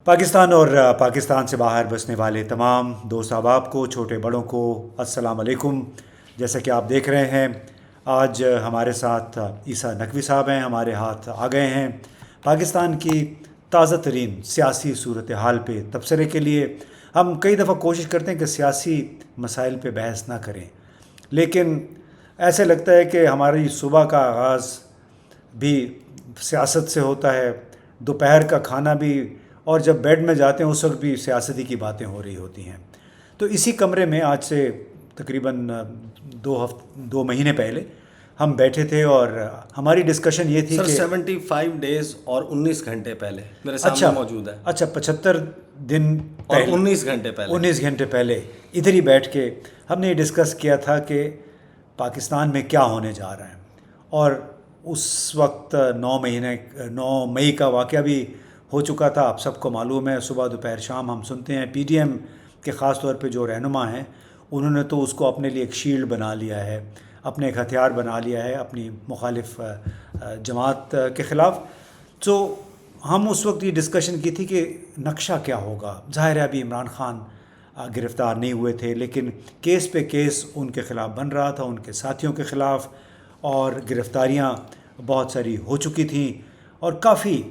پاکستان اور پاکستان سے باہر بسنے والے تمام دوست احباب کو، چھوٹے بڑوں کو السلام علیکم۔ جیسا کہ آپ دیکھ رہے ہیں آج ہمارے ساتھ عیسیٰ نقوی صاحب ہیں، ہمارے ہاتھ آ گئے ہیں پاکستان کی تازہ ترین سیاسی صورتحال پہ تبصرے کے لیے۔ ہم کئی دفعہ کوشش کرتے ہیں کہ سیاسی مسائل پہ بحث نہ کریں، لیکن ایسے لگتا ہے کہ ہماری صبح کا آغاز بھی سیاست سے ہوتا ہے، دوپہر کا کھانا بھی، اور جب بیڈ میں جاتے ہیں اس وقت بھی سیاستی کی باتیں ہو رہی ہوتی ہیں۔ تو اسی کمرے میں آج سے تقریباً 2 مہینے پہلے ہم بیٹھے تھے اور ہماری ڈسکشن یہ تھی سر کہ 75 ڈیز اور 19 گھنٹے پہلے میرے سامنے موجود ہے۔ اچھا 75 دن اور پہلے 19 گھنٹے پہلے 19 گھنٹے پہلے ادھر ہی بیٹھ کے ہم نے یہ ڈسکس کیا تھا کہ پاکستان میں کیا ہونے جا رہا ہے۔ اور اس وقت 9 مئی کا واقعہ بھی ہو چکا تھا، آپ سب کو معلوم ہے۔ صبح دوپہر شام ہم سنتے ہیں پی ڈی ایم کے خاص طور پہ جو رہنما ہیں انہوں نے تو اس کو اپنے لیے ایک شیلڈ بنا لیا ہے، اپنے ایک ہتھیار بنا لیا ہے اپنی مخالف جماعت کے خلاف۔ تو ہم اس وقت یہ ڈسکشن کی تھی کہ نقشہ کیا ہوگا۔ ظاہر ہے ابھی عمران خان گرفتار نہیں ہوئے تھے، لیکن کیس پہ کیس ان کے خلاف بن رہا تھا، ان کے ساتھیوں کے خلاف، اور گرفتاریاں بہت ساری ہو چکی تھیں اور کافی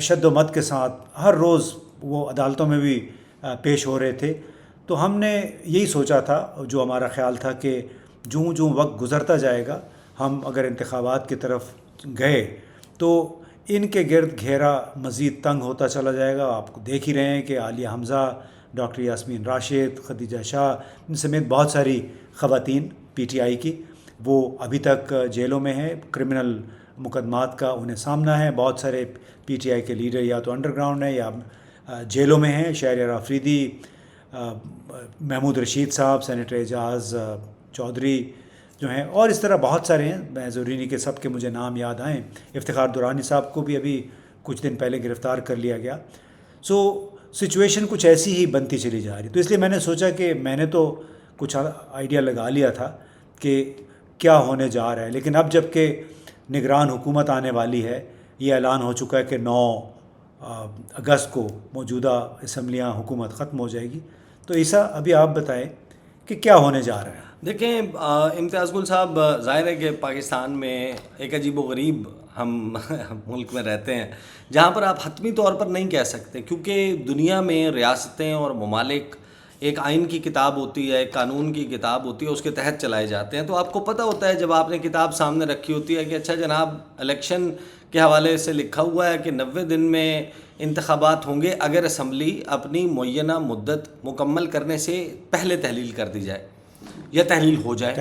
شد و مت کے ساتھ ہر روز وہ عدالتوں میں بھی پیش ہو رہے تھے۔ تو ہم نے یہی سوچا تھا، جو ہمارا خیال تھا کہ جوں وقت گزرتا جائے گا، ہم اگر انتخابات کی طرف گئے تو ان کے گرد گھیرا مزید تنگ ہوتا چلا جائے گا۔ آپ کو دیکھ ہی رہے ہیں کہ عالیہ حمزہ، ڈاکٹر یاسمین راشد، خدیجہ شاہ، ان سمیت بہت ساری خواتین پی ٹی آئی کی وہ ابھی تک جیلوں میں ہیں، کرمنل مقدمات کا انہیں سامنا ہے۔ بہت سارے پی ٹی آئی کے لیڈر یا تو انڈر گراؤنڈ ہیں یا جیلوں میں ہیں۔ شہریار آفریدی، محمود رشید صاحب، سینیٹر اعجاز چودھری جو ہیں، اور اس طرح بہت سارے ہیں، میں ضروری نہیں کہ سب کے مجھے نام یاد آئیں۔ افتخار درانی صاحب کو بھی ابھی کچھ دن پہلے گرفتار کر لیا گیا۔ سو سچویشن کچھ ایسی ہی بنتی چلی جا رہی۔ تو اس لیے میں نے سوچا کہ میں نے تو کچھ آئیڈیا لگا لیا تھا کہ کیا ہونے جا رہا ہے، لیکن اب جب کہ نگران حکومت آنے والی ہے، یہ اعلان ہو چکا ہے کہ 9 اگست کو موجودہ اسمبلیاں حکومت ختم ہو جائے گی۔ تو عیسیٰ ابھی آپ بتائیں کہ کیا ہونے جا رہا ہے۔ دیکھیں امتیاز گل صاحب، ظاہر ہے کہ پاکستان میں ایک عجیب و غریب ہم ملک میں رہتے ہیں جہاں پر آپ حتمی طور پر نہیں کہہ سکتے، کیونکہ دنیا میں ریاستیں اور ممالک ایک آئین کی کتاب ہوتی ہے، ایک قانون کی کتاب ہوتی ہے، اس کے تحت چلائے جاتے ہیں۔ تو آپ کو پتہ ہوتا ہے جب آپ نے کتاب سامنے رکھی ہوتی ہے کہ اچھا جناب الیکشن کے حوالے سے لکھا ہوا ہے کہ 90 دن میں انتخابات ہوں گے اگر اسمبلی اپنی معینہ مدت مکمل کرنے سے پہلے تحلیل کر دی جائے یا تحلیل ہو جائے،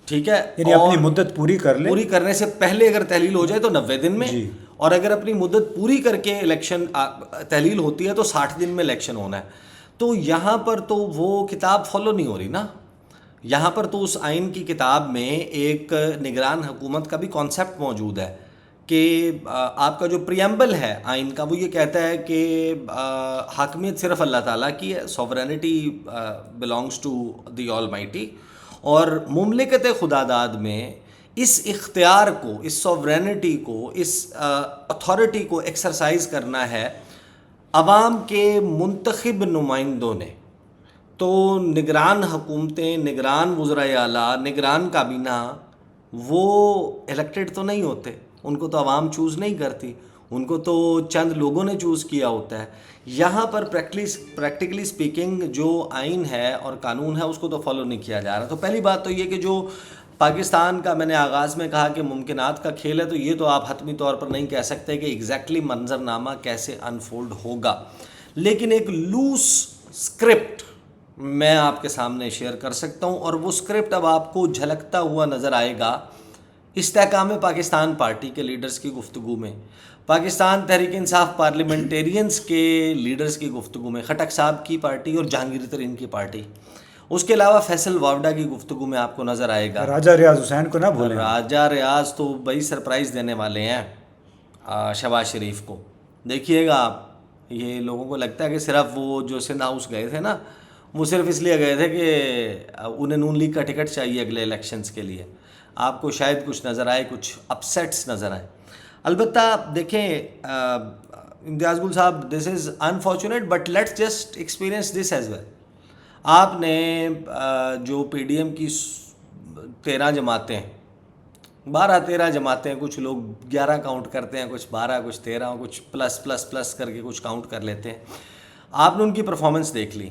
ٹھیک ہے، یعنی اپنی مدت پوری کر لیں، پوری کرنے سے پہلے اگر تحلیل ہو جائے تو 90 دن میں، جی، اور اگر اپنی مدت پوری کر کے الیکشن تحلیل ہوتی ہے تو 60 دن میں الیکشن ہونا ہے۔ تو یہاں پر تو وہ کتاب فالو نہیں ہو رہی نا۔ یہاں پر تو اس آئین کی کتاب میں ایک نگران حکومت کا بھی کانسیپٹ موجود ہے کہ آپ کا جو پریمبل ہے آئین کا، وہ یہ کہتا ہے کہ حاکمیت صرف اللہ تعالیٰ کی ہے، sovereignty belongs to the almighty, اور مملکت خدا داد میں اس اختیار کو، اس سوورینٹی کو، اس اتھارٹی کو ایکسرسائز کرنا ہے عوام کے منتخب نمائندوں نے۔ تو نگران حکومتیں، نگران وزرائے اعلیٰ، نگران کابینہ، وہ الیکٹڈ تو نہیں ہوتے، ان کو تو عوام چوز نہیں کرتی، ان کو تو چند لوگوں نے چوز کیا ہوتا ہے۔ یہاں پر پریکٹیکلی سپیکنگ جو آئین ہے اور قانون ہے اس کو تو فالو نہیں کیا جا رہا۔ تو پہلی بات تو یہ کہ جو پاکستان کا، میں نے آغاز میں کہا کہ ممکنات کا کھیل ہے، تو یہ تو آپ حتمی طور پر نہیں کہہ سکتے کہ ایگزیکٹلی منظرنامہ کیسے انفولڈ ہوگا، لیکن ایک لوس اسکرپٹ میں آپ کے سامنے شیئر کر سکتا ہوں، اور وہ اسکرپٹ اب آپ کو جھلکتا ہوا نظر آئے گا استحکام پاکستان پارٹی کے لیڈرز کی گفتگو میں، پاکستان تحریک انصاف پارلیمنٹیرینز کے لیڈرز کی گفتگو میں، خٹک صاحب کی پارٹی اور جہانگیر ترین کی پارٹی، اس کے علاوہ فیصل واوڈا کی گفتگو میں آپ کو نظر آئے گا۔ راجہ ریاض حسین کو نہ بھولیں، راجہ ریاض تو بڑی سرپرائز دینے والے ہیں شہباز شریف کو، دیکھیے گا آپ۔ یہ لوگوں کو لگتا ہے کہ صرف وہ جو سندھ ہاؤس گئے تھے نا، وہ صرف اس لیے گئے تھے کہ انہیں نون لیگ کا ٹکٹ چاہیے اگلے الیکشنز کے لیے۔ آپ کو شاید کچھ نظر آئے، کچھ اپسیٹس نظر آئے۔ البتہ دیکھیں امتیاز گل صاحب this is unfortunate but let's just experience this as well. آپ نے جو پی ڈی ایم کی 13 جماعتیں 12-13 جماعتیں, کچھ لوگ 11 کاؤنٹ کرتے ہیں, کچھ 12, کچھ 13, کچھ پلس کر کے کچھ کاؤنٹ کر لیتے ہیں. آپ نے ان کی پرفارمنس دیکھ لی.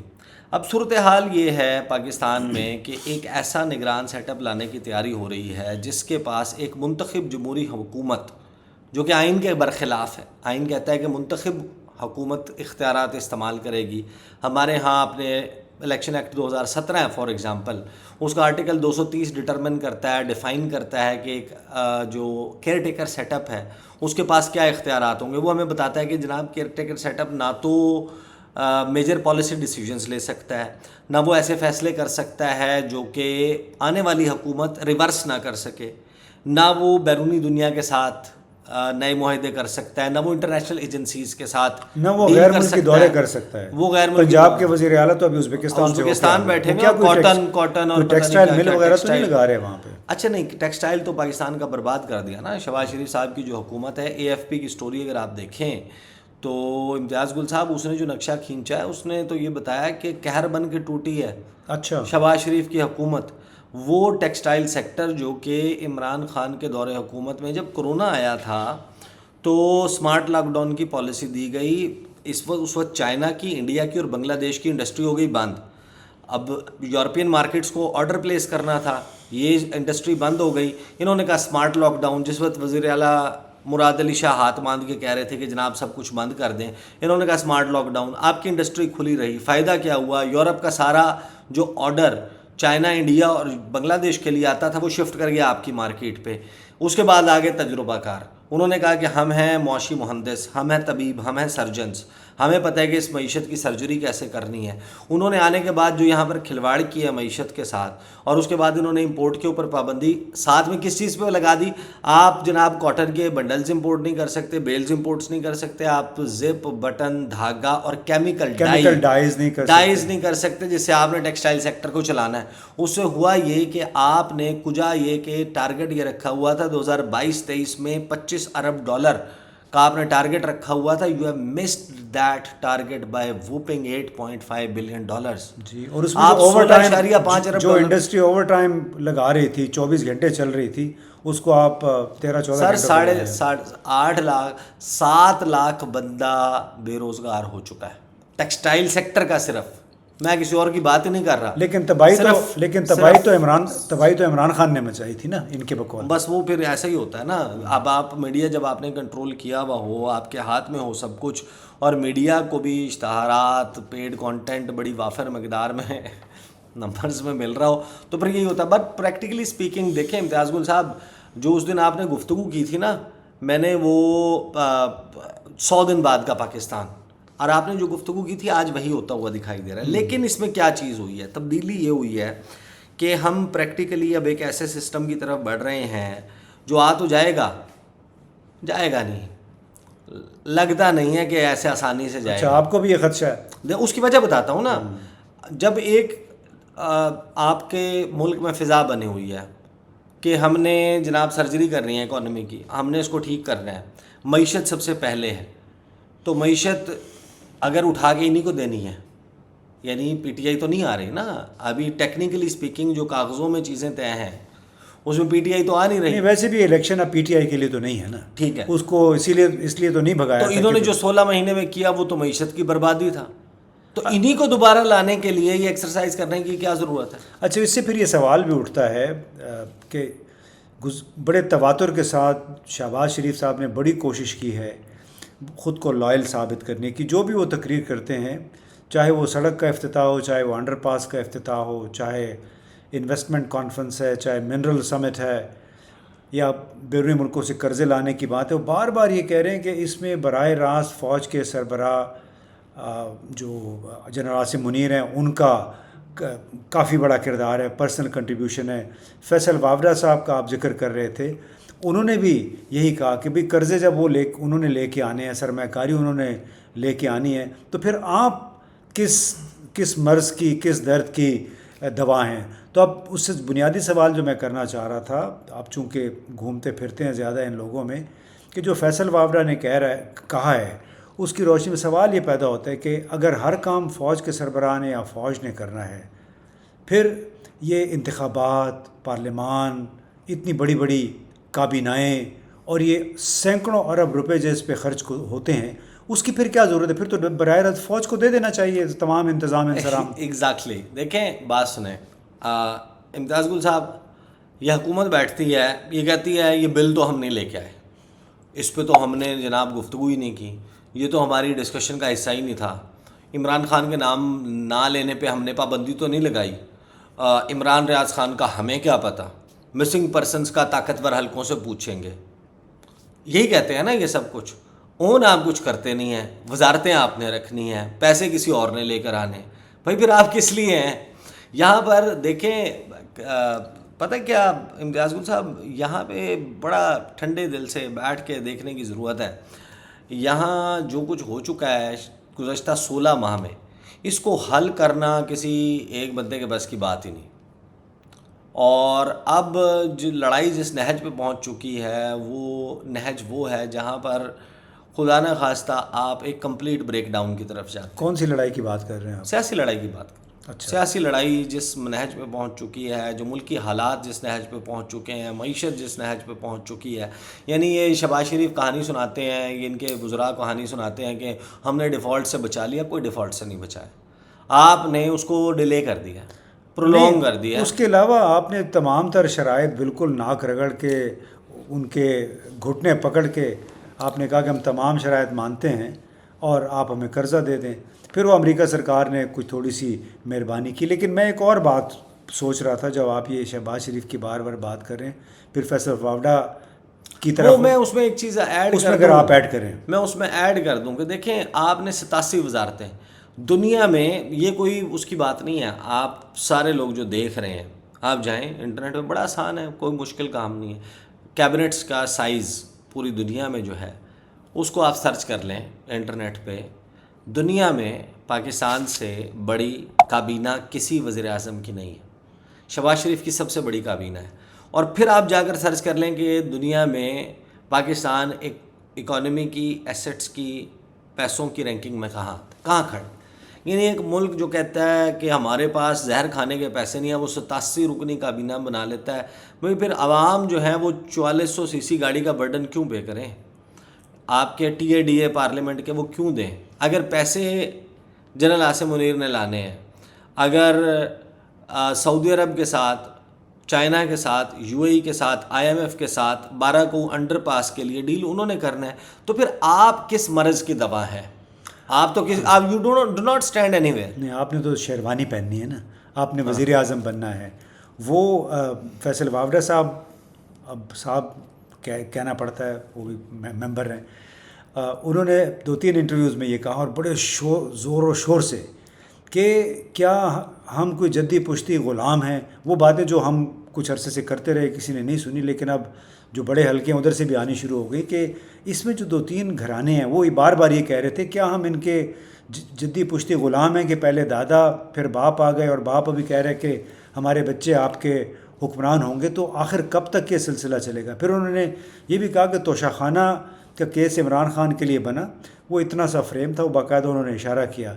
اب صورتحال یہ ہے پاکستان میں کہ ایک ایسا نگران سیٹ اپ لانے کی تیاری ہو رہی ہے جس کے پاس ایک منتخب جمہوری حکومت, جو کہ آئین کے برخلاف ہے. آئین کہتا ہے کہ منتخب حکومت اختیارات استعمال کرے گی. ہمارے ہاں اپنے الیکشن ایکٹ 2017 ہے فار ایگزامپل, اس کا آرٹیکل 230 ڈٹرمن کرتا ہے, ڈیفائن کرتا ہے کہ ایک جو کیئر ٹیکر سیٹ اپ ہے اس کے پاس کیا اختیارات ہوں گے. وہ ہمیں بتاتا ہے کہ جناب کیئر ٹیکر سیٹ اپ نہ تو میجر پالیسی ڈیسیجنز لے سکتا ہے, نہ وہ ایسے فیصلے کر سکتا ہے جو کہ آنے والی حکومت ریورس نہ کر سکے, نہ وہ بیرونی دنیا کے ساتھ نئے معاہدے کر سکتا ہے, نہ وہ انٹرنیشنل ایجنسیز کے ساتھ, نہ وہ غیر ملکی دورے کر سکتا ہے. وہ غیر ملکی پنجاب کے وزیر اعلیٰ تو ابھی ازبکستان بیٹھے ہیں, کاٹن اور ٹیکسٹائل مل وغیرہ تو نہیں لگا رہے وہاں پہ. اچھا نہیں, ٹیکسٹائل تو پاکستان کا برباد کر دیا نا شہباز شریف صاحب کی جو حکومت ہے. اے ایف پی کی سٹوری اگر آپ دیکھیں تو امتیاز گل صاحب اس نے جو نقشہ کھینچا ہے اس نے تو یہ بتایا کہ قہر بن کے ٹوٹی ہے اچھا شہباز شریف کی حکومت. وہ ٹیکسٹائل سیکٹر جو کہ عمران خان کے دور حکومت میں جب کرونا آیا تھا تو اسمارٹ لاک ڈاؤن کی پالیسی دی گئی. اس وقت چائنا کی, انڈیا کی اور بنگلہ دیش کی انڈسٹری ہو گئی بند. اب یورپین مارکیٹس کو آرڈر پلیس کرنا تھا, یہ انڈسٹری بند ہو گئی. انہوں نے کہا اسمارٹ لاک ڈاؤن. جس وقت وزیر اعلیٰ مراد علی شاہ ہاتھ باندھ کے کہہ رہے تھے کہ جناب سب کچھ بند کر دیں, انہوں نے کہا اسمارٹ لاک ڈاؤن. آپ کی انڈسٹری کھلی رہی. فائدہ کیا ہوا؟ یورپ کا سارا جو آرڈر چائنا, انڈیا اور بنگلہ دیش کے لیے آتا تھا وہ شفٹ کر گیا آپ کی مارکیٹ پہ. اس کے بعد آگے تجربہ کار, انہوں نے کہا کہ ہم ہیں معاشی مہندس, ہم ہیں طبیب, ہم ہیں سرجنز, ہمیں پتہ ہے کہ اس معیشت کی سرجری کیسے کرنی ہے. انہوں نے آنے کے بعد جو یہاں پر کھلواڑ کی ہے معیشت کے ساتھ, اور اس کے بعد انہوں نے امپورٹ کے اوپر پابندی ساتھ میں کس چیز پہ لگا دی. آپ جناب کاٹن کے بنڈلز امپورٹ نہیں کر سکتے, بیلز امپورٹس نہیں کر سکتے, آپ زپ, بٹن, دھاگا اور کیمیکل ڈائز نہیں کر سکتے جس سے آپ نے ٹیکسٹائل سیکٹر کو چلانا ہے. اس سے ہوا یہ کہ آپ نے کجا یہ کہ ٹارگٹ یہ رکھا ہوا تھا 2022-23 میں $25 ارب کا آپ نے ٹارگٹ رکھا ہوا تھا. You have missed that target by whopping $8.5 billion. جی, اور اس میں اوور ٹائم جو انڈسٹری اوور ٹائم لگا رہی تھی 24 گھنٹے چل رہی تھی اس کو آپ 13-14 سر 7 لاکھ بندہ بے روزگار ہو چکا ہے ٹیکسٹائل سیکٹر کا. صرف میں کسی اور کی بات ہی نہیں کر رہا. لیکن تباہی تو عمران خان نے مچائی تھی نا ان کے بقول. بس وہ پھر ایسا ہی ہوتا ہے نا. اب آپ میڈیا جب آپ نے کنٹرول کیا ہوا ہو, آپ کے ہاتھ میں ہو سب کچھ, اور میڈیا کو بھی اشتہارات, پیڈ کانٹینٹ بڑی وافر مقدار میں نمبرز میں مل رہا ہو, تو پھر یہی ہوتا ہے. بٹ پریکٹیکلی اسپیکنگ دیکھیں امتیاز گل صاحب, جو اس دن آپ نے گفتگو کی تھی نا, میں نے وہ 100 دن بعد کا پاکستان, اور آپ نے جو گفتگو کی تھی آج وہی ہوتا ہوا دکھائی دے رہا ہے. لیکن اس میں کیا چیز ہوئی ہے, تبدیلی یہ ہوئی ہے کہ ہم پریکٹیکلی اب ایک ایسے سسٹم کی طرف بڑھ رہے ہیں جو تو جائے گا نہیں, لگتا نہیں ہے کہ ایسے آسانی سے جائے گا. آپ کو بھی یہ خدشہ ہے؟ اس کی وجہ بتاتا ہوں نا. جب ایک آپ کے ملک میں فضا بنی ہوئی ہے کہ ہم نے جناب سرجری کرنی ہے اکانومی کی, ہم نے اس کو ٹھیک کرنا ہے, معیشت سب سے پہلے ہے, تو معیشت اگر اٹھا کے انہیں کو دینی ہے, یعنی پی ٹی آئی تو نہیں آ رہی نا ابھی. ٹیکنیکلی اسپیکنگ جو کاغذوں میں چیزیں طے ہیں اس میں پی ٹی آئی تو آ نہیں رہی. ویسے بھی الیکشن اب پی ٹی آئی کے لیے تو نہیں ہے نا. ٹھیک ہے, اس کو اس لیے تو نہیں بھگایا. تو انہوں نے جو 16 مہینے میں کیا وہ تو معیشت کی بربادی تھا. تو انہی کو دوبارہ لانے کے لیے یہ ایکسرسائز کرنے کی کیا ضرورت ہے؟ اچھا, اس سے پھر یہ سوال بھی اٹھتا ہے کہ بڑے تواتر کے ساتھ شہباز شریف صاحب نے بڑی کوشش کی ہے خود کو لائل ثابت کرنے کی. جو بھی وہ تقریر کرتے ہیں, چاہے وہ سڑک کا افتتاح ہو, چاہے وہ انڈر پاس کا افتتاح ہو, چاہے انویسٹمنٹ کانفرنس ہے, چاہے منرل سمٹ ہے, یا بیرونی ملکوں سے قرضے لانے کی بات ہے, وہ بار بار یہ کہہ رہے ہیں کہ اس میں براہ راست فوج کے سربراہ جو جنرل عاصم منیر ہیں ان کا کافی بڑا کردار ہے, پرسنل کنٹریبیوشن ہے. فیصل وابڈا صاحب کا آپ ذکر کر رہے تھے, انہوں نے بھی یہی کہا کہ بھئی قرضے جب وہ انہوں نے لے کے آنے ہیں, سرمایہ کاری انہوں نے لے کے آنی ہے, تو پھر آپ کس مرض کی, کس درد کی دوا ہیں. تو اب اس سے بنیادی سوال جو میں کرنا چاہ رہا تھا, آپ چونکہ گھومتے پھرتے ہیں زیادہ ان لوگوں میں, کہ جو فیصل وابڈا نے کہا ہے اس کی روشنی میں سوال یہ پیدا ہوتا ہے کہ اگر ہر کام فوج کے سربراہ نے یا فوج نے کرنا ہے، پھر یہ انتخابات، پارلیمان، اتنی بڑی بڑی کابینائیں اور یہ سینکڑوں ارب روپے جو اس پہ خرچ ہوتے ہیں، اس کی پھر کیا ضرورت ہے؟ پھر تو براہ راست فوج کو دے دینا چاہیے تمام انتظام انصرام۔ ایگزیکٹلی دیکھیں بات سنیں، امتیاز گل صاحب، یہ حکومت بیٹھتی ہے، یہ کہتی ہے یہ بل تو ہم نہیں لے کے آئے، اس پہ تو ہم نے جناب گفتگو ہی نہیں کی، یہ تو ہماری ڈسکشن کا حصہ ہی نہیں تھا، عمران خان کے نام نہ لینے پہ ہم نے پابندی تو نہیں لگائی، عمران ریاض خان کا ہمیں کیا پتہ، مسنگ پرسنز کا طاقتور حلقوں سے پوچھیں گے، یہی کہتے ہیں نا یہ سب کچھ۔ اون آپ کچھ کرتے نہیں ہیں، وزارتیں آپ نے رکھنی ہیں، پیسے کسی اور نے لے کر آنے، بھائی پھر آپ کس لیے ہیں؟ یہاں پر دیکھیں پتہ کیا امتیاز گل صاحب، یہاں پہ بڑا ٹھنڈے دل سے بیٹھ کے دیکھنے کی ضرورت ہے۔ یہاں جو کچھ ہو چکا ہے گزشتہ 16 ماہ میں، اس کو حل کرنا کسی ایک بندے کے بس کی بات ہی نہیں، اور اب جو لڑائی جس نہج پہ پہنچ چکی ہے وہ نہج وہ ہے جہاں پر خدا نہ خواستہ آپ ایک کمپلیٹ بریک ڈاؤن کی طرف جاتے ہیں۔ کون سی لڑائی کی بات کر رہے ہیں آپ؟ سیاسی لڑائی کی بات کریں۔ اچھا، سیاسی لڑائی جس نہج پہ پہنچ چکی ہے، جو ملکی حالات جس نہج پہ پہنچ چکے ہیں، معیشت جس نہج پہ پہنچ چکی ہے، یعنی یہ شہباز شریف کہانی سناتے ہیں، یہ ان کے وزراء کہانی سناتے ہیں کہ ہم نے ڈیفالٹ سے بچا لیا، کوئی ڈیفالٹ سے نہیں بچایا، آپ نے اس کو ڈیلے کر دیا، پرولونگ کر دیا۔ اس کے علاوہ آپ نے تمام تر شرائط بالکل ناک رگڑ کے، ان کے گھٹنے پکڑ کے آپ نے کہا کہ ہم تمام شرائط مانتے ہیں اور آپ ہمیں قرضہ دے دیں۔ پھر وہ امریکہ سرکار نے کچھ تھوڑی سی مہربانی کی۔ لیکن میں ایک اور بات سوچ رہا تھا جب آپ یہ شہباز شریف کی بار بار بات کر رہے ہیں، پھر فیصل واوڈا کی طرف، میں اس میں ایک چیز ایڈ اس میں اگر آپ ایڈ کریں، میں اس میں ایڈ کر دوں کہ دیکھیں آپ نے 87 وزارتیں دنیا میں، یہ کوئی اس کی بات نہیں ہے، آپ سارے لوگ جو دیکھ رہے ہیں آپ جائیں انٹرنیٹ پہ، بڑا آسان ہے، کوئی مشکل کام نہیں ہے، کیبنٹس کا سائز پوری دنیا میں جو ہے اس کو آپ سرچ کر لیں انٹرنیٹ پہ، دنیا میں پاکستان سے بڑی کابینہ کسی وزیر اعظم کی نہیں ہے، شہباز شریف کی سب سے بڑی کابینہ ہے۔ اور پھر آپ جا کر سرچ کر لیں کہ دنیا میں پاکستان ایک اکانومی کی، ایسٹس کی، پیسوں کی رینکنگ میں کہاں کھڑا، یعنی ایک ملک جو کہتا ہے کہ ہمارے پاس زہر کھانے کے پیسے نہیں ہیں، وہ 87 رکنی کابینہ بنا لیتا ہے، بھئی پھر عوام جو ہے وہ 4400 سی سی گاڑی کا برڈن کیوں پے کریں؟ آپ کے T A D A parliament کے وہ کیوں دیں؟ اگر پیسے جنرل عاصم منیر نے لانے ہیں، اگر سعودی عرب کے ساتھ، چائنا کے ساتھ، یو اے ای کے ساتھ، آئی ایم ایف کے ساتھ 12 کو انڈر پاس کے لیے ڈیل انہوں نے کرنا ہے، تو پھر آپ کس مرض کی دوا ہے؟ آپ تو آپ you do not stand any where. نہیں، آپ نے تو شیروانی پہننی ہے نا، آپ نے وزیر اعظم بننا ہے۔ وہ فیصل واوڈا صاحب، اب صاحب کہنا پڑتا ہے، وہ بھی ممبر ہیں، انہوں نے 2-3 انٹرویوز میں یہ کہا اور بڑے زور و شور سے کہ کیا ہم کوئی جدی پشتی غلام ہیں۔ وہ باتیں جو ہم کچھ عرصے سے کرتے رہے کسی نے نہیں سنی، لیکن اب جو بڑے حلقے ہیں ادھر سے بھی آنی شروع ہو گئی کہ اس میں جو 2-3 گھرانے ہیں وہ بار بار یہ کہہ رہے تھے کیا ہم ان کے جدی پشتی غلام ہیں کہ پہلے دادا پھر باپ آ گئے اور باپ ابھی کہہ رہے کہ ہمارے بچے آپ کے حکمران ہوں گے، تو آخر کب تک یہ سلسلہ چلے گا؟ پھر انہوں نے یہ بھی کہا کہ توشہ خانہ کا کیس عمران خان کے لیے بنا، وہ اتنا سا فریم تھا، وہ باقاعدہ انہوں نے اشارہ کیا،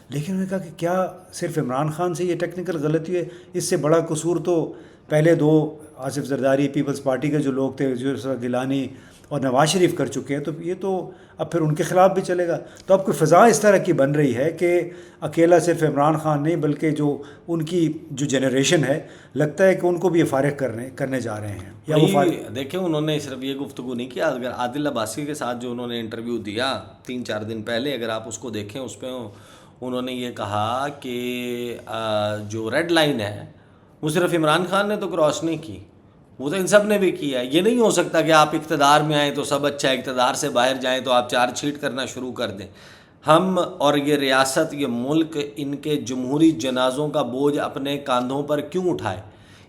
لیکن انہوں نے کہا کہ کیا صرف عمران خان سے یہ ٹیکنیکل غلطی ہے؟ اس سے بڑا قصور تو پہلے 2 آصف زرداری پیپلز پارٹی کے جو لوگ تھے، جو گیلانی اور نواز شریف کر چکے ہیں، تو یہ تو اب پھر ان کے خلاف بھی چلے گا۔ تو اب کوئی فضا اس طرح کی بن رہی ہے کہ اکیلا صرف عمران خان نہیں بلکہ جو ان کی جو جنریشن ہے، لگتا ہے کہ ان کو بھی یہ فارغ کرنے جا رہے ہیں، یا وہ دیکھیں انہوں نے صرف یہ گفتگو نہیں کیا، اگر عادل عباسی کے ساتھ جو انہوں نے انٹرویو دیا 3-4 دن پہلے، اگر آپ اس کو دیکھیں، اس پہ انہوں نے یہ کہا کہ جو ریڈ لائن ہے وہ صرف عمران خان نے تو کراس نہیں کی، وہ تو ان سب نے بھی کیا ہے۔ یہ نہیں ہو سکتا کہ آپ اقتدار میں آئیں تو سب اچھا ہے، اقتدار سے باہر جائیں تو آپ چار چھیٹ کرنا شروع کر دیں۔ ہم اور یہ ریاست، یہ ملک، ان کے جمہوری جنازوں کا بوجھ اپنے کاندھوں پر کیوں اٹھائے؟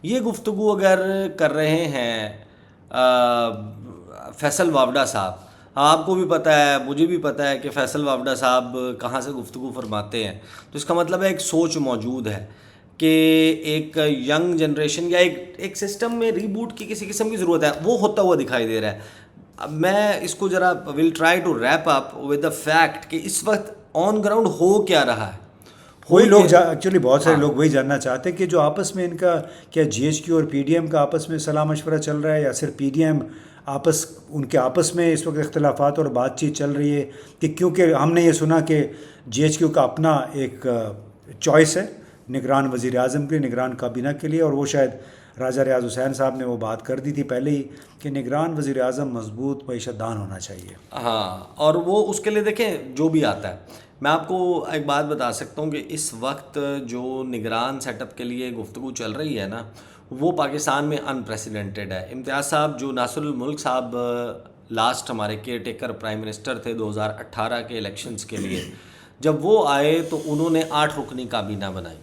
یہ گفتگو اگر کر رہے ہیں فیصل واوڈا صاحب، آپ کو بھی پتہ ہے، مجھے بھی پتہ ہے کہ فیصل واوڈا صاحب کہاں سے گفتگو فرماتے ہیں، تو اس کا مطلب ہے ایک سوچ موجود ہے کہ ایک ینگ جنریشن یا ایک سسٹم میں ری بوٹ کی کسی قسم کی ضرورت ہے، وہ ہوتا ہوا دکھائی دے رہا ہے۔ میں اس کو ذرا will try to wrap up with the fact کہ اس وقت آن گراؤنڈ ہو کیا رہا ہے. وہی لوگ ایکچولی بہت سارے لوگ وہی جاننا چاہتے ہیں کہ جو آپس میں ان کا کیا جی ایچ کیو اور پی ڈی ایم کا آپس میں صلاح مشورہ چل رہا ہے یا صرف پی ڈی ایم ان کے آپس میں اس وقت اختلافات اور بات چیت چل رہی ہے. کہ کیونکہ ہم نے یہ سنا کہ جی ایچ کیو کا اپنا ایک چوائس ہے نگران وزیر اعظم کے لیے, نگران کابینہ کے لیے, اور وہ شاید راجہ ریاض حسین صاحب نے وہ بات کر دی تھی پہلے ہی کہ نگران وزیر اعظم مضبوط معیشت دان ہونا چاہیے. ہاں, اور وہ اس کے لیے دیکھیں جو بھی آتا ہے. میں آپ کو ایک بات بتا سکتا ہوں کہ اس وقت جو نگران سیٹ اپ کے لیے گفتگو چل رہی ہے نا, وہ پاکستان میں انپریسیڈنٹڈ ہے. امتیاز صاحب جو ناصر الملک صاحب لاسٹ ہمارے کیئر ٹیکر پرائم منسٹر تھے 2018 کے الیکشنز کے لیے, جب وہ آئے تو انہوں نے 8 رکنی کابینہ بنائی.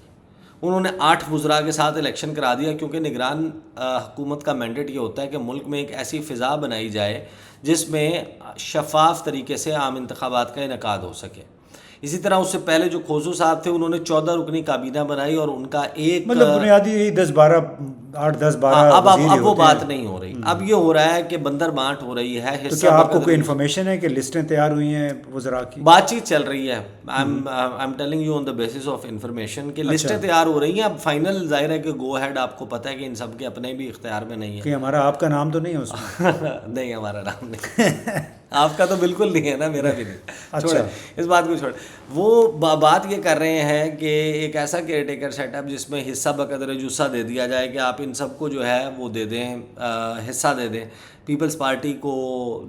انہوں نے 8 وزراء کے ساتھ الیکشن کرا دیا, کیونکہ نگران حکومت کا مینڈیٹ یہ ہوتا ہے کہ ملک میں ایک ایسی فضا بنائی جائے جس میں شفاف طریقے سے عام انتخابات کا انعقاد ہو سکے. اسی طرح اس سے پہلے جو کھوسو صاحب تھے انہوں نے 14 رکنی کابینہ بنائی, اور ان کا ایک مطلب بنیادی 8-10-12 اب وہ بات نہیں ہو رہی. اب یہ ہو رہا ہے کہ بندر بانٹ ہو رہی ہے. تو کیا آپ کو کوئی انفارمیشن ہے کہ لسٹیں تیار ہوئی ہیں وزراء کی؟ بات چیت چل رہی ہے. I am telling you on the basis of information کہ لسٹیں تیار ہو رہی ہیں. اب فائنل ظاہر ہے کہ گو ہیڈ آپ کو پتہ ہے کہ ان سب کے اپنے بھی اختیار میں نہیں ہے. کہ ہمارا آپ کا نام تو نہیں ہے اس میں؟ نہیں, ہمارا نام نہیں. آپ کا تو بالکل نہیں ہے نا, میرا بھی نہیں. اچھا, اس بات کو چھوڑ. وہ بات یہ کر رہے ہیں کہ ایک ایسا کیئر ٹیکر سیٹ اپ جس میں حصہ بقدر جثہ دے دیا جائے کہ آپ ان سب کو جو ہے وہ دے دیں, حصہ دے دیں. پیپلز پارٹی کو,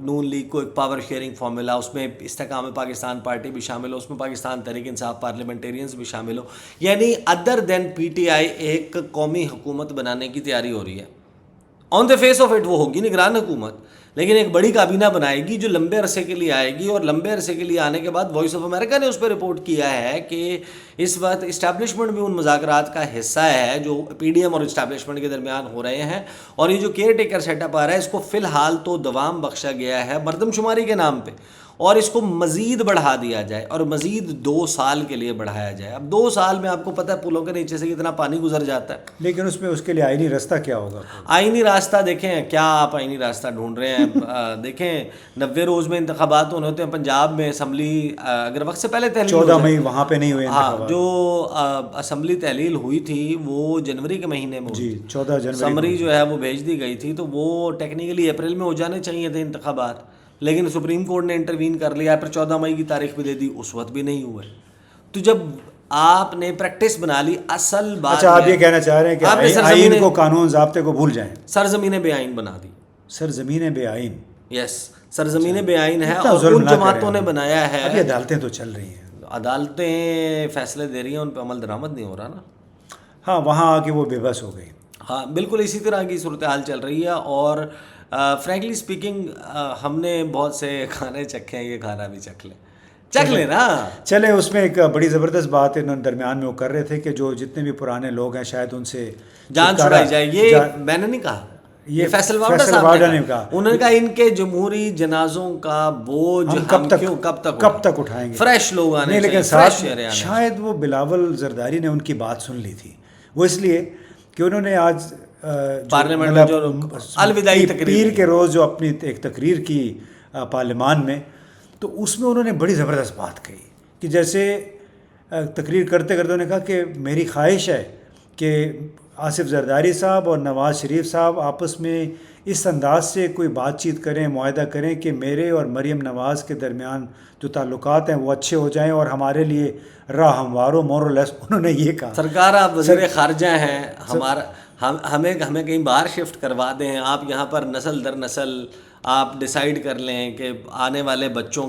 نون لیگ کو ایک پاور شیئرنگ فارمولا, اس میں استحکام پاکستان پارٹی بھی شامل ہو, اس میں پاکستان تحریک انصاف پارلیمنٹیرینز بھی شامل ہو. یعنی other then P T I ایک قومی حکومت بنانے کی تیاری ہو رہی ہے. آن دا فیس آف اٹ وہ ہوگی نگران حکومت, لیکن ایک بڑی کابینہ بنائے گی جو لمبے عرصے کے لیے آئے گی. اور لمبے عرصے کے لیے آنے کے بعد وائس آف امریکہ نے اس پہ رپورٹ کیا ہے کہ اس وقت اسٹیبلشمنٹ بھی ان مذاکرات کا حصہ ہے جو پی ڈی ایم اور اسٹیبلشمنٹ کے درمیان ہو رہے ہیں. اور یہ جو کیئر ٹیکر سیٹ اپ آ رہا ہے اس کو فی الحال تو دوام بخشا گیا ہے مردم شماری کے نام پہ, اور اس کو مزید بڑھا دیا جائے اور مزید 2 سال کے لیے بڑھایا جائے. اب 2 سال میں آپ کو پتہ ہے پلوں کے نیچے سے کتنا پانی گزر جاتا ہے. لیکن اس میں اس کے لیے آئینی راستہ کیا ہوگا؟ آئینی راستہ دیکھیں, کیا آپ آئینی راستہ ڈھونڈ رہے ہیں؟ دیکھیں 90 روز میں انتخابات ہونے ہوتے ہیں. پنجاب میں اسمبلی اگر وقت سے پہلے تحلیل 14 مئی وہاں پہ نہیں ہوئے انتخابات. ہاں, جو اسمبلی تحلیل ہوئی تھی وہ جنوری کے مہینے میں, جی 14 جنوری سمری جو ہے وہ بھیج دی گئی تھی, تو وہ ٹیکنیکلی اپریل میں ہو جانے چاہیے تھے انتخابات, لیکن سپریم کورٹ نے انٹروین کر لیا. پھر 14 مئی کی تاریخ بھی دے دی, اس وقت بھی نہیں ہوئے. تو جب آپ نے پریکٹس بنا لی, اصل بات اچھا آپ یہ کہنا چاہ رہے ہیں کہ آئین کو, قانون ضابطے کو بھول جائیں. سرزمین بے آئین بنا دی. سرزمین بے آئین, یس, سرزمین بے آئین ہے, اور ان جماعتوں نے بنایا ہے. ابھی عدالتیں تو چل رہی ہیں, عدالتیں فیصلے دے رہی ہیں, ان پہ عمل درآمد نہیں ہو رہا نا. ہاں, وہاں آ کے وہ بے بس ہو گئی. ہاں بالکل اسی طرح کی صورتحال چل رہی ہے. اور فرینکلی اسپیکنگ ہم نے بہت سے کھانے چکھے ہیں, یہ کھانا بھی چکھ لیں نا. چلے, اس میں ایک بڑی زبردست بات انہوں نے درمیان میں وہ کر رہے تھے کہ جو جتنے بھی پرانے لوگ ہیں شاید ان سے جان چھڑائی جائے. یہ میں نے نہیں کہا, یہ فیصل واڈا نے کہا. انہوں نے کہا ان کے جمہوری جنازوں کا بوجھ ہم کب تک اٹھائیں گے, فریش لوگ آنے چاہیے. لیکن ساتھ شاید وہ بلاول زرداری نے ان کی بات سن لی تھی, وہ اس لیے کہ انہوں نے آج پارلیمنٹ میں جو الوداعی پیر کے روز جو اپنی ایک تقریر کی پارلیمان میں, تو اس میں انہوں نے بڑی زبردست بات کہی کہ جیسے تقریر کرتے کرتے انہوں نے کہا کہ میری خواہش ہے کہ آصف زرداری صاحب اور نواز شریف صاحب آپس میں اس انداز سے کوئی بات چیت کریں, معاہدہ کریں کہ میرے اور مریم نواز کے درمیان جو تعلقات ہیں وہ اچھے ہو جائیں اور ہمارے لیے راہ ہموار ہو, مور اور لیس. انہوں نے یہ کہا سرکار آپ وزیر خارجہ ہیں, ہمارا ہمیں کہیں باہر شفٹ کروا دیں, آپ یہاں پر نسل در نسل آپ ڈیسائیڈ کر لیں کہ آنے والے بچوں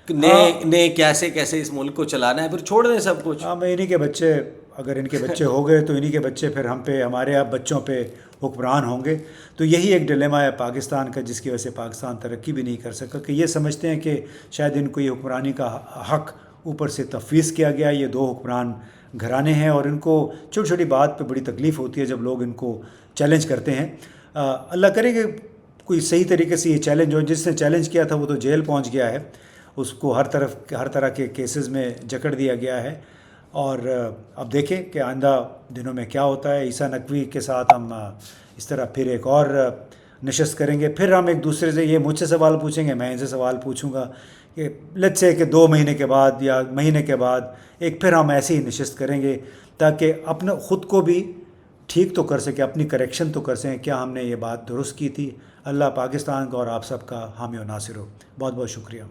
نے کیسے اس ملک کو چلانا ہے, پھر چھوڑ دیں سب کچھ. ہاں, میں انہی کے بچے, اگر ان کے بچے ہو گئے تو انہی کے بچے پھر ہم پہ, ہمارے آپ بچوں پہ حکمران ہوں گے. تو یہی ایک ڈیلیما ہے پاکستان کا, جس کی وجہ سے پاکستان ترقی بھی نہیں کر سکا, کہ یہ سمجھتے ہیں کہ شاید ان کو یہ حکمرانی کا حق اوپر سے تفویض کیا گیا. یہ 2 حکمران گھرانے ہیں اور ان کو چھوٹی چھوٹی بات پہ بڑی تکلیف ہوتی ہے جب لوگ ان کو چیلنج کرتے ہیں. اللہ کرے کہ کوئی صحیح طریقے سے یہ چیلنج ہو. جس نے چیلنج کیا تھا وہ تو جیل پہنچ گیا ہے, اس کو ہر طرح کے کیسز میں جکڑ دیا گیا ہے. اور اب دیکھیں کہ آئندہ دنوں میں کیا ہوتا ہے. عیسیٰ نقوی کے ساتھ ہم اس طرح پھر ایک اور نشست کریں گے. پھر ہم ایک دوسرے سے، یہ مجھ سے سوال پوچھیں گے، میں ان سے سوال پوچھوں گا کہ لیٹس سے کہ 2 مہینے کے بعد یا مہینے کے بعد ایک پھر ہم ایسے ہی نشست کریں گے تاکہ اپنے خود کو بھی ٹھیک تو کر سکیں، اپنی کریکشن تو کر سکیں کیا ہم نے یہ بات درست کی تھی. اللہ پاکستان کا اور آپ سب کا حامی و ناصر ہو. بہت بہت شکریہ.